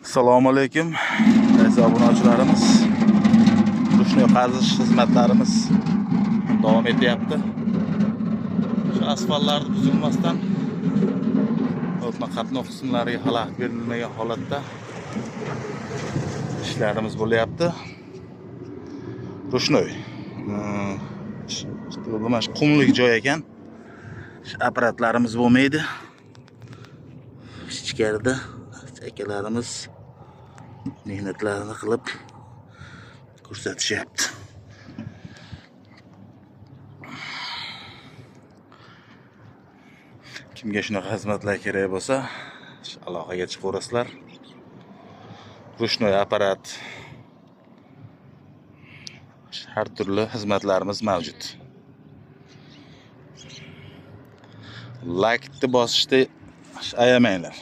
Assalomu alaykum aziz obunachilarimiz. Rushnoy qazish xizmatlarimiz davom etyapti. Shu asfaltlarni buzilmasdan o'tma qatnov qismlariga xalaqit berilmagan holatda ishlarimiz bo'lyapti. Rushnoy mana shu qumlik joy ekan. Apparatlarimiz bo'lmaydi. Ichkarida akalarimiz mehnatlarini qilib ko'rsatishyapti. Kimga shunaqa xizmatlar kerak bo'lsa, aloqaga chiqaverasizlar. Rushnoy apparat, har turli xizmatlarimiz mavjud. Like bosishni ayamanglar.